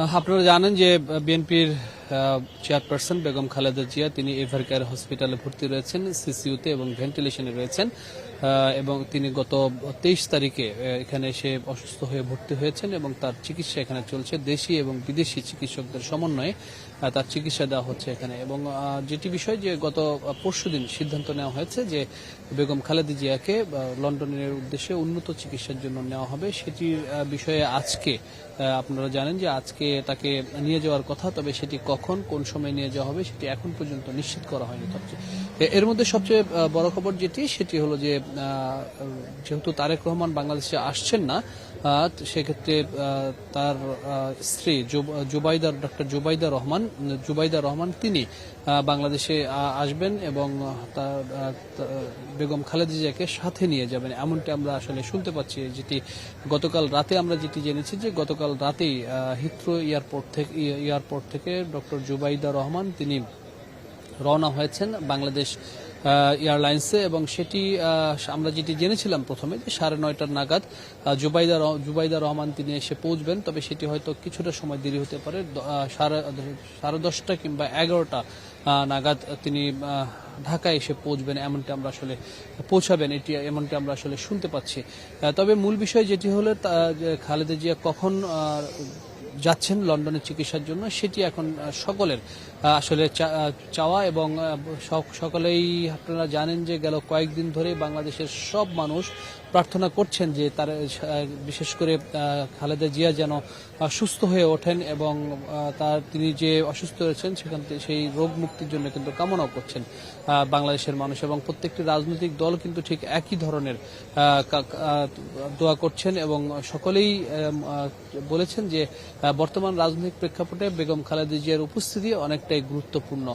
আপনারা জানেন যে বিএনপির চেয়ারপারসন বেগম খালেদা জিয়া তিনি এভারকেয়ার হসপিটালে ভর্তি রয়েছেন, সিসিইউতে এবং ভেন্টিলেশনে রয়েছেন এবং তিনি গত 23 তারিখে এখানে এসে অসুস্থ হয়ে ভর্তি হয়েছেন এবং তার চিকিৎসা এখানে চলছে। দেশি এবং বিদেশি চিকিৎসকদের সমন্বয়ে তার চিকিৎসা দেওয়া হচ্ছে এখানে। এবং যেটি বিষয় যে গত পরশুদিন সিদ্ধান্ত নেওয়া হয়েছে যে বেগম খালেদা জিয়াকে লন্ডনের উদ্দেশ্যে উন্নত চিকিৎসার জন্য নেওয়া হবে, সেটির বিষয়ে আজকে আপনারা জানেন যে আজকে তাকে নিয়ে যাওয়ার কথা, তবে সেটি কখন কোন সময় নিয়ে যাওয়া হবে সেটি এখন পর্যন্ত নিশ্চিত করা হয়নি। এর মধ্যে সবচেয়ে বড় খবর সেটি হলো যে যেহেতু তারেক রহমান বাংলাদেশে আসছেন না, সেক্ষেত্রে তার স্ত্রী ডক্টর জুবাইদা রহমান তিনি বাংলাদেশে আসবেন এবং তার বেগম খালেদা জিয়াকে সাথে নিয়ে যাবেন, এমনটি আমরা আসলে শুনতে পাচ্ছি। যেটি গতকাল রাতে আমরা যেটি জেনেছি যে গতকাল রাতেই হিথ্রো এয়ারপোর্ট থেকে ডক্টর জুবাইদা রহমান তিনি রওনা হয়েছেন বাংলাদেশ এয়ারলাইন্সে এবং সেটি আমরা যেটি জেনেছিলাম প্রথমে যে 9:30 নাগাদ জুবাইদা রহমান তিনি এসে পৌঁছবেন, তবে সেটি হয়তো কিছুটা সময় দেরি হতে পারে, 10:30 কিংবা 11টা নাগাদ তিনি ঢাকায় এসে পৌঁছবেন, এমনটি আমরা আসলে শুনতে পাচ্ছি। তবে মূল বিষয় যেটি হলো খালেদা জিয়া কখন যাচ্ছেন লন্ডনের চিকিৎসার জন্য সেটি এখন সকলের আসলে চাওয়া এবং সকলেই আপনারা জানেন যে গেল কয়েকদিন ধরে বাংলাদেশের সব মানুষ প্রার্থনা করছেন যে তার বিশেষ করে খালেদা জিয়া যেন সুস্থ হয়ে ওঠেন এবং তিনি যে অসুস্থ রয়েছেন সেখান থেকে সেই রোগ মুক্তির জন্য কিন্তু কামনাও করছেন বাংলাদেশের মানুষ এবং প্রত্যেকটি রাজনৈতিক দল কিন্তু ঠিক একই ধরনের দোয়া করছেন এবং সকলেই বলেছেন যে বর্তমান রাজনৈতিক প্রেক্ষাপটে বেগম খালেদা জিয়ার উপস্থিতি অনেকটাই গুরুত্বপূর্ণ।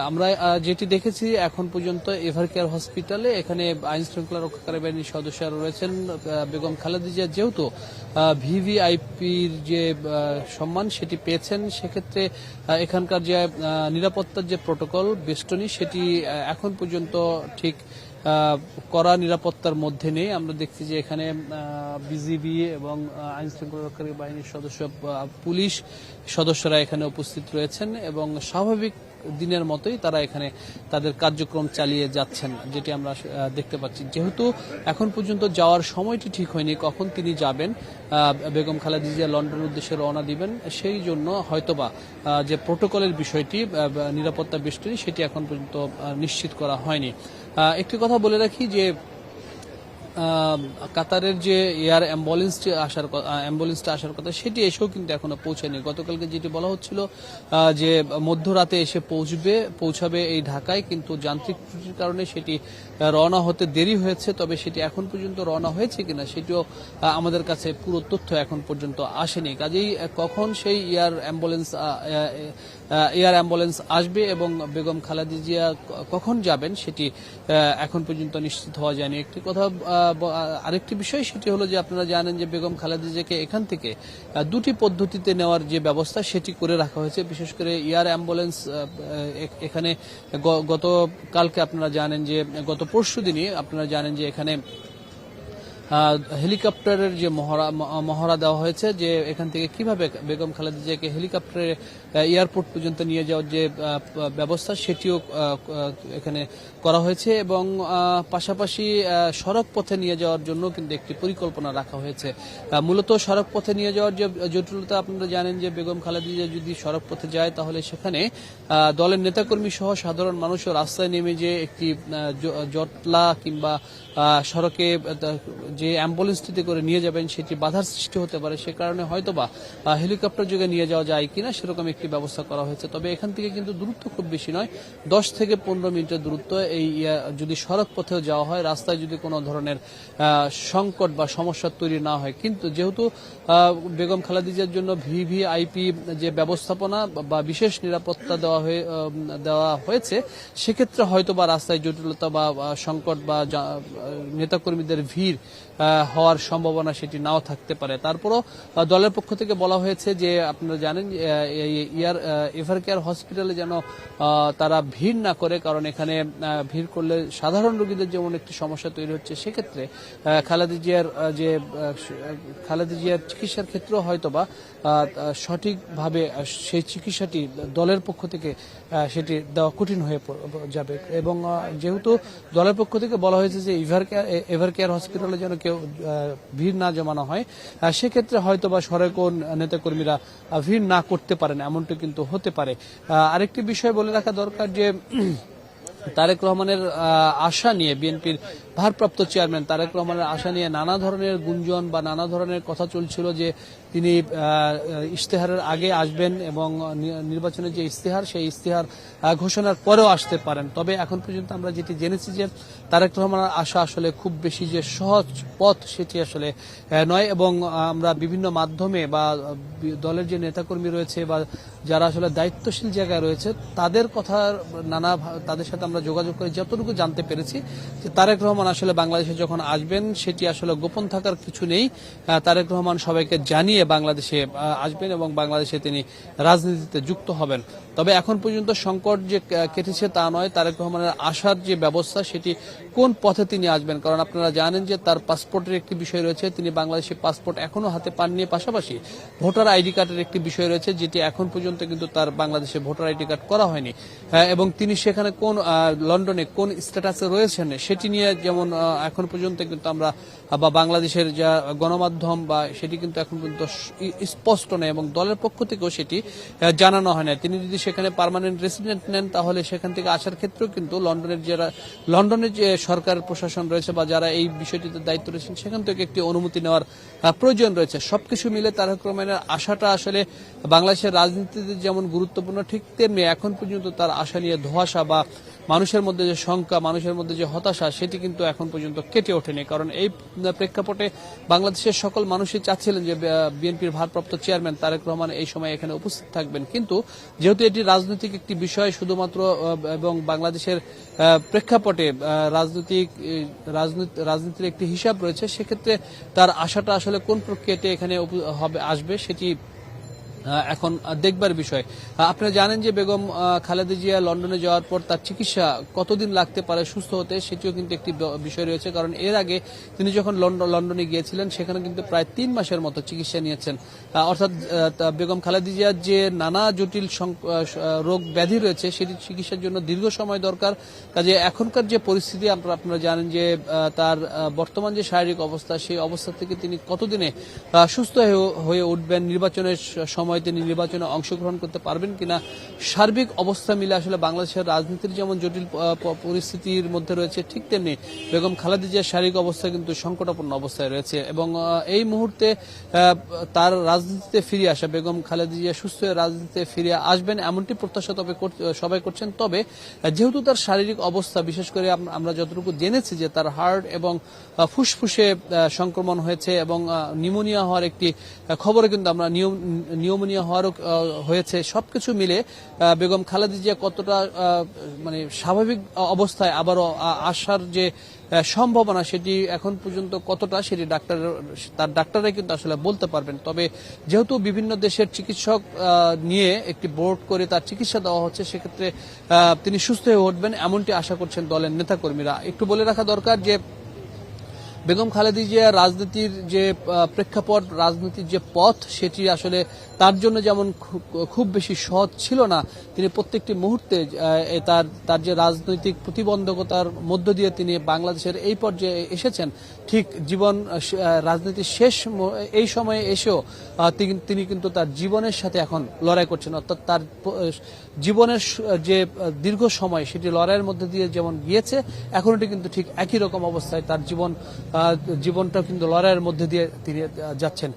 আমরা যেটি দেখেছি এখন পর্যন্ত এভারকেয়ার হসপিটালে এখানে আইন শৃঙ্খলা রক্ষাকারী বাহিনীর সদস্যরা রয়েছেন। বেগম খালেদা জিয়া যেহেতু ভিভিআইপির যে সম্মান সেটি পেয়েছেন, সেক্ষেত্রে এখানকার যে নিরাপত্তার যে প্রটোকল বেষ্টনী সেটি এখন পর্যন্ত ঠিক কড়া নিরাপত্তার মধ্যে নেই। আমরা দেখছি যে এখানে বিজিবি এবং আইন শৃঙ্খলা রক্ষাকারী বাহিনীর পুলিশ সদস্যরা এখানে উপস্থিত রয়েছেন এবং স্বাভাবিক দিনের মতোই তারা এখানে তাদের কার্যক্রম চালিয়ে যাচ্ছেন, যেটি আমরা দেখতে পাচ্ছি। যেহেতু এখন পর্যন্ত যাওয়ার সময়টি ঠিক হয়নি, কখন তিনি যাবেন, বেগম খালেদা জিয়া লন্ডনের উদ্দেশ্যে রওনা দিবেন, সেই জন্য হয়তোবা যে প্রোটোকলের বিষয়টি নিরাপত্তা বেষ্টনী সেটি এখন পর্যন্ত নিশ্চিত করা হয়নি। একটি কথা বলে রাখি যে কাতারের যে এয়ার অ্যাম্বুলেন্সটা আসার কথা সেটি এসেও কিন্তু এখনো পৌঁছায়নি। গতকালকে যেটি বলা হচ্ছিল যে মধ্যরাতে এসে পৌঁছাবে এই ঢাকায়, কিন্তু যান্ত্রিক ত্রুটির কারণে সেটি রওনা হতে দেরি হয়েছে। তবে সেটি এখন পর্যন্ত রওনা হয়েছে কিনা সেটিও আমাদের কাছে পুরো তথ্য এখন পর্যন্ত আসেনি। কাজেই কখন সেই এয়ার অ্যাম্বুলেন্স আসবে এবং বেগম খালেদা জিয়া কখন যাবেন সেটি এখন পর্যন্ত নিশ্চিত হওয়া যায়নি। আরেকটি বিষয় সেটি হলো যে আপনারা জানেন যে বেগম খালেদা জিয়াকে এখান থেকে দুটি পদ্ধতিতে নেওয়ার যে ব্যবস্থা সেটি করে রাখা হয়েছে। বিশেষ করে এয়ার অ্যাম্বুলেন্স এখানে গতকালকে আপনারা জানেন যে গত পরশুদিনই আপনারা জানেন যে এখানে হেলিকপ্টারের যে মহড়া দেওয়া হয়েছে, যে এখান থেকে কিভাবে বেগম খালেদা জিয়াকে হেলিকপ্টারে এয়ারপোর্ট পর্যন্ত নিয়ে যাওয়ার যে ব্যবস্থা সেটিও এখানে করা হয়েছে এবং পাশাপাশি সড়ক পথে নিয়ে যাওয়ার জন্য কিন্তু একটি পরিকল্পনা রাখা হয়েছে। মূলত সড়ক পথে নিয়ে যাওয়ার যে জটিলতা আপনারা জানেন যে বেগম খালেদা জিয়া যদি সড়ক পথে যায় তাহলে সেখানে দলের নেতাকর্মী সহ সাধারণ মানুষও রাস্তায় নেমে যে একটি জটলা কিংবা সড়কে যে অ্যাম্বুলেন্সটিতে করে নিয়ে যাবেন সেটি বাধার সৃষ্টি হতে পারে। সে কারণে হয়তোবা হেলিকপ্টার যোগে নিয়ে যাওয়া যায় কিনা সেরকম একটি ব্যবস্থা করা হয়েছে। তবে এখান থেকে কিন্তু দূরত্ব খুব বেশি নয়, 10 থেকে 15 মিনিটের দূরত্ব। এই যদি সড়ক পথেও যাওয়া হয়, রাস্তায় যদি কোনো ধরনের সংকট বা সমস্যা তৈরি না হয়, কিন্তু যেহেতু বেগম খালেদা জিয়ার জন্য ভিভিআইপি যে ব্যবস্থাপনা বা বিশেষ নিরাপত্তা দেওয়া হয়েছে, সেক্ষেত্রে হয়তো বা রাস্তায় জটিলতা বা সংকট বা নেতাকর্মীদের ভিড় হওয়ার সম্ভাবনা সেটি নাও থাকতে পারে। তারপরও দলের পক্ষ থেকে বলা হয়েছে যে আপনারা জানেন এভার কেয়ার হসপিটালে যেন তারা ভিড় না করে, কারণ এখানে ভিড় করলে সাধারণ রোগীদের যেমন একটি সমস্যা তৈরি হচ্ছে, সেক্ষেত্রে খালেদা জিয়ার চিকিৎসার ক্ষেত্রেও হয়তোবা সঠিকভাবে সেই চিকিৎসাটি দলের পক্ষ থেকে সেটি দেওয়া কঠিন হয়ে যাবে। এবং যেহেতু দলের পক্ষ থেকে বলা হয়েছে যে এভার কেয়ার হসপিটালে যেন কেউ ভিড় না জমানো হয়, সেক্ষেত্রে হয়তোবা সরকার নেতাকর্মীরা ভিড় না করতে পারেন, এমনটি কিন্তু হতে পারে। আরেকটি বিষয় বলে রাখা দরকার যে তারেক রহমানের আশা নিয়ে, বিএনপির ভারপ্রাপ্ত চেয়ারম্যান তারেক রহমানের আশা নিয়ে নানা ধরনের গুঞ্জন বা নানা ধরনের কথা চলছিল যে তিনি ইশতেহারের আগে আসবেন এবং নির্বাচনের যে ইশতেহার, সেই ইশতেহার ঘোষণার পরেও আসতে পারেন। তবে এখন পর্যন্ত আমরা যেটি জেনেছি যে তারেক রহমানের আশা আসলে খুব বেশি যে সহজ পথ সেটি আসলে নয়। এবং আমরা বিভিন্ন মাধ্যমে বা দলের যে নেতাকর্মী রয়েছে বা যারা আসলে দায়িত্বশীল জায়গায় রয়েছে তাদের কথা তাদের সাথে আমরা যোগাযোগ করে যতটুকু জানতে পেরেছি যে তারেক রহমান আসলে বাংলাদেশে যখন আসবেন সেটি আসলে গোপন থাকার কিছু নেই। তারেক রহমান সবাইকে জানিয়ে বাংলাদেশে আসবেন এবং বাংলাদেশে তিনি রাজনীতিতে যুক্ত হবেন। তবে এখন পর্যন্ত সংকট যে কেটেছে তা নয়, তারেক রহমানের আসার যে ব্যবস্থা সেটি কোন পথে তিনি আসবেন, কারণ আপনারা জানেন যে তার পাসপোর্টের একটি বিষয় রয়েছে, তিনি বাংলাদেশি পাসপোর্ট এখনো হাতে পাননি। পাশাপাশি ভোটার আইডি কার্ডের একটি বিষয় রয়েছে, যেটি এখন পর্যন্ত কিন্তু তার বাংলাদেশে ভোটার আইডি কার্ড করা হয়নি। এবং তিনি সেখানে লন্ডনে কোন স্ট্যাটাসে রয়েছেন সেটি নিয়ে যেমন এখন পর্যন্ত কিন্তু আমরা বা বাংলাদেশের যা গণমাধ্যম বা সেটি কিন্তু এখন পর্যন্ত স্পষ্ট নেই এবং দলের পক্ষ থেকেও সেটি জানানো হয় না। তিনি যদি সেখানে পার্মানেন্ট রেসিডেন্ট নেন তাহলে সেখান থেকে আসার ক্ষেত্রেও কিন্তু লন্ডনের যে সরকার প্রশাসন রয়েছে বা যারা এই বিষয়টিতে দায়িত্ব রয়েছেন সেখান থেকে একটি অনুমতি নেওয়ার প্রয়োজন রয়েছে। সবকিছু মিলে তারেক রহমানের আশাটা আসলে বাংলাদেশের রাজনীতিতে যেমন গুরুত্বপূর্ণ, ঠিক তেমনি এখন পর্যন্ত তার আশা নিয়ে ধোঁয়াশা বা মানুষের মধ্যে যে শঙ্কা, মানুষের মধ্যে যে হতাশা, সেটি কিন্তু এখন পর্যন্ত কেটে ওঠেনি। কারণ এই প্রেক্ষাপটে বাংলাদেশের সকল মানুষই চাচ্ছিলেন যে বিএনপির ভারপ্রাপ্ত চেয়ারম্যান তারেক রহমান এই সময় এখানে উপস্থিত থাকবেন, কিন্তু যেহেতু এটি রাজনৈতিক একটি বিষয় শুধুমাত্র এবং বাংলাদেশের প্রেক্ষাপটে রাজনীতির একটি হিসাব রয়েছে, সেক্ষেত্রে তার আশাটা আসলে কোন প্রক্রিয়াতে এখানে আসবে সেটি এখন দেখবার বিষয়। আপনারা জানেন যে বেগম খালেদা জিয়া লন্ডনে যাওয়ার পর তার চিকিৎসা কতদিন লাগতে পারে সুস্থ হতে, সেটিও কিন্তু একটি বিষয় রয়েছে। কারণ এর আগে তিনি যখন লন্ডনে গিয়েছিলেন সেখানে কিন্তু প্রায় 3 মাসের মতো চিকিৎসা নিয়েছেন। অর্থাৎ বেগম খালেদা জিয়ার যে নানা জটিল রোগ ব্যাধি রয়েছে সেটি চিকিৎসার জন্য দীর্ঘ সময় দরকার। কাজে এখনকার যে পরিস্থিতি আপনারা জানেন যে তার বর্তমান যে শারীরিক অবস্থা, সেই অবস্থা থেকে তিনি কতদিনে সুস্থ হয়ে উঠবেন, নির্বাচনের সময় তিনি নির্বাচনে অংশগ্রহণ করতে পারবেন কিনা, সার্বিক অবস্থা মিলে আসলে বাংলাদেশের রাজনীতির যেমন জটিল পরিস্থিতির মধ্যে রয়েছে, ঠিক তেমনি বেগম খালেদা জিয়ার শারীরিক অবস্থা কিন্তু সংকটাপন্ন অবস্থায় রয়েছে। এবং এই মুহূর্তে তার রাজনীতিতে ফিরে আসা, বেগম খালেদা জিয়া সুস্থ হয়ে রাজনীতিতে ফিরে আসবেন এমনটি প্রত্যাশা তবে সবাই করছেন। তবে যেহেতু তার শারীরিক অবস্থা, বিশেষ করে আমরা যতটুকু জেনেছি যে তার হার্ট এবং ফুসফুসে সংক্রমণ হয়েছে এবং নিউমোনিয়া হওয়ার একটি খবরে কিন্তু আমরা নিউমোনিয়া হওয়ারও হয়েছে, সবকিছু মিলে বেগম খালেদা জিয়া কতটা মানে স্বাভাবিক অবস্থায় আবারও আসার যে সম্ভাবনা সেটি এখন পর্যন্ত কতটা, সেটি তার ডাক্তাররাই কিন্তু আসলে বলতে পারবেন। তবে যেহেতু বিভিন্ন দেশের চিকিৎসক নিয়ে একটি বোর্ড করে তার চিকিৎসা দেওয়া হচ্ছে, সেক্ষেত্রে তিনি সুস্থ হয়ে উঠবেন এমনটি আশা করছেন দলের নেতাকর্মীরা। একটু বলে রাখা দরকার যে বেগম খালেদা জিয়া রাজনীতির যে প্রেক্ষাপট, রাজনীতির যে পথ, সেটি আসলে তার জন্য যেমন খুব বেশি সহজ ছিল না। তিনি প্রত্যেকটি মুহূর্তে তার যে রাজনৈতিক প্রতিবন্ধকতার মধ্য দিয়ে তিনি বাংলাদেশের এই পর্যায়ে এসেছেন, ঠিক রাজনীতির শেষ এই সময়ে এসেও তিনি কিন্তু তার জীবনের সাথে এখন লড়াই করছেন। অর্থাৎ তার জীবনের যে দীর্ঘ সময় সেটি লড়াইয়ের মধ্যে দিয়ে যেমন গিয়েছে, এখনটি কিন্তু ঠিক একই রকম অবস্থায় তার জীবনটা কিন্তু লড়াইয়ের মধ্যে দিয়ে তিনি যাচ্ছেন।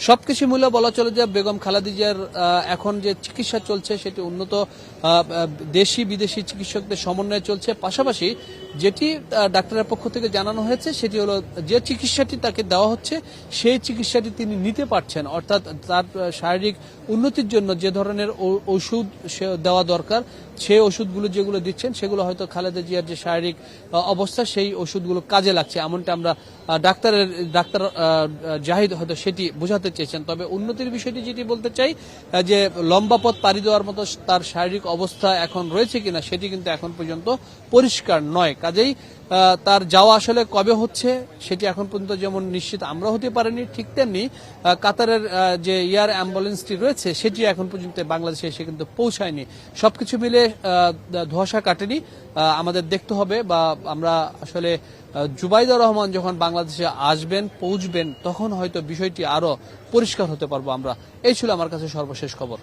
সবকিছু মিলে বলা চলে যে বেগম খালেদা জিয়ার এখন যে চিকিৎসা চলছে সেটি উন্নত দেশি বিদেশি চিকিৎসকদের সমন্বয়ে চলছে। পাশাপাশি যেটি ডাক্তারের পক্ষ থেকে জানানো হয়েছে সেটি হলো যে চিকিৎসাটি তাকে দেওয়া হচ্ছে সেই চিকিৎসাটি তিনি নিতে পারছেন। অর্থাৎ তার শারীরিক উন্নতির জন্য যে ধরনের ওষুধ দেওয়া দরকার, সেই ওষুধগুলো যেগুলো দিচ্ছেন সেগুলো হয়তো খালেদা জিয়ার যে শারীরিক অবস্থা সেই ওষুধগুলো কাজে লাগছে, এমনটা আমরা ডাক্তার জাহিদ হয়তো সেটি বোঝাতে চেয়েছেন। তবে উন্নতির বিষয়টি যেটি বলতে চাই যে লম্বা পথ পাড়ি দেওয়ার মতো তার শারীরিক অবস্থা এখন রয়েছে কিনা সেটি কিন্তু এখন পর্যন্ত পরিষ্কার নয়। কাজেই তার যাওয়া আসলে কবে হচ্ছে সেটি এখন পর্যন্ত যেমন নিশ্চিত আমরা হতে পারিনি, ঠিক তেমনি কাতারের যে এয়ার অ্যাম্বুলেন্সটি রয়েছে সেটি এখন পর্যন্ত বাংলাদেশে এসে কিন্তু পৌঁছায়নি। সবকিছু মিলে ধোঁয়াশা কাটেনি। আমাদের দেখতে হবে বা আমরা আসলে জুবাইদুর রহমান যখন বাংলাদেশে আসবেন, পৌঁছবেন, তখন হয়তো বিষয়টি আরো পরিষ্কার হতে পারবো আমরা। এই ছিল আমার কাছে সর্বশেষ খবর।